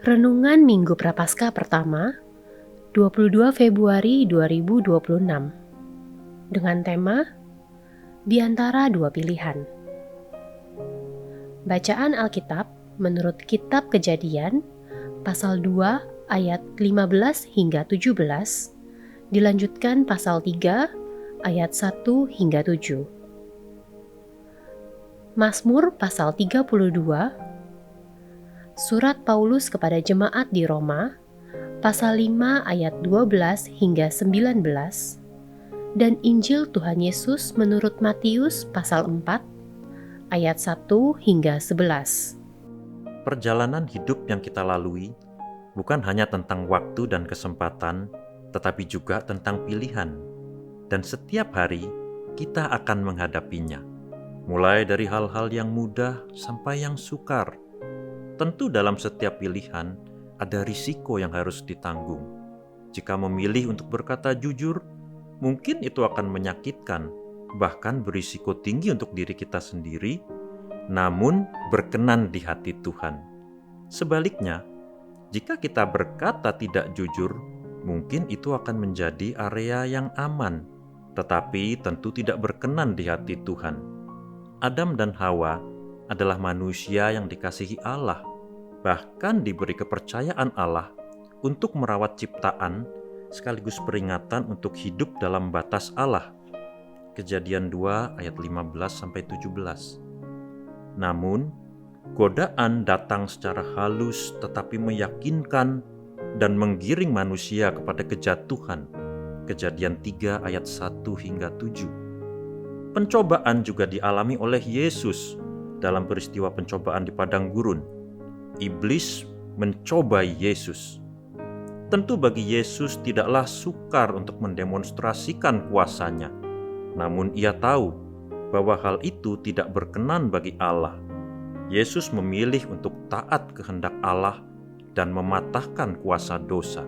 Renungan Minggu Prapaskah pertama, 22 Februari 2026, dengan tema Di Antara Dua Pilihan. Bacaan Alkitab menurut Kitab Kejadian, pasal 2 ayat 15 hingga 17, dilanjutkan pasal 3 ayat 1 hingga 7. Mazmur pasal 32, Surat Paulus kepada jemaat di Roma, pasal 5 ayat 12 hingga 19, dan Injil Tuhan Yesus menurut Matius pasal 4 ayat 1 hingga 11. Perjalanan hidup yang kita lalui bukan hanya tentang waktu dan kesempatan, tetapi juga tentang pilihan. Dan setiap hari kita akan menghadapinya, mulai dari hal-hal yang mudah sampai yang sukar. Tentu dalam setiap pilihan ada risiko yang harus ditanggung. Jika memilih untuk berkata jujur, mungkin itu akan menyakitkan, bahkan berisiko tinggi untuk diri kita sendiri, namun berkenan di hati Tuhan. Sebaliknya, jika kita berkata tidak jujur, mungkin itu akan menjadi area yang aman, tetapi tentu tidak berkenan di hati Tuhan. Adam dan Hawa adalah manusia yang dikasihi Allah, bahkan diberi kepercayaan Allah untuk merawat ciptaan sekaligus peringatan untuk hidup dalam batas Allah. Kejadian 2 ayat 15-17. Namun, godaan datang secara halus tetapi meyakinkan dan menggiring manusia kepada kejatuhan. Kejadian 3 ayat 1 hingga 7. Pencobaan juga dialami oleh Yesus dalam peristiwa pencobaan di padang gurun. Iblis mencobai Yesus. Tentu bagi Yesus tidaklah sukar untuk mendemonstrasikan kuasanya. Namun ia tahu bahwa hal itu tidak berkenan bagi Allah. Yesus memilih untuk taat kehendak Allah dan mematahkan kuasa dosa.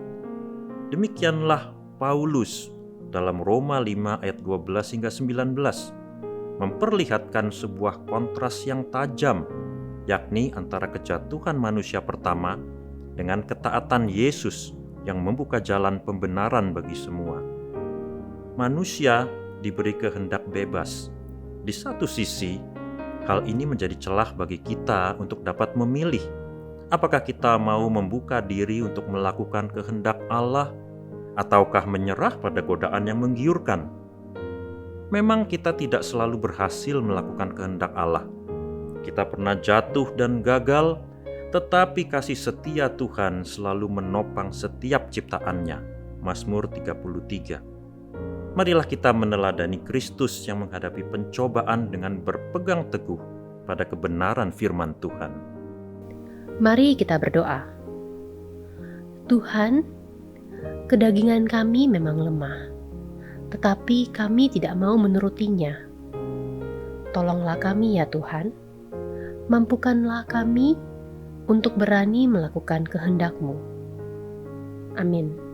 Demikianlah Paulus dalam Roma 5 ayat 12 hingga 19 memperlihatkan sebuah kontras yang tajam, yakni antara kejatuhan manusia pertama dengan ketaatan Yesus yang membuka jalan pembenaran bagi semua. Manusia diberi kehendak bebas. Di satu sisi, hal ini menjadi celah bagi kita untuk dapat memilih apakah kita mau membuka diri untuk melakukan kehendak Allah ataukah menyerah pada godaan yang menggiurkan. Memang kita tidak selalu berhasil melakukan kehendak Allah. Kita pernah jatuh dan gagal, tetapi kasih setia Tuhan selalu menopang setiap ciptaannya. Mazmur 33. Marilah kita meneladani Kristus yang menghadapi pencobaan dengan berpegang teguh pada kebenaran firman Tuhan. Mari kita berdoa. Tuhan, kedagingan kami memang lemah, tetapi kami tidak mau menurutinya. Tolonglah kami ya Tuhan, mampukanlah kami untuk berani melakukan kehendak-Mu. Amin.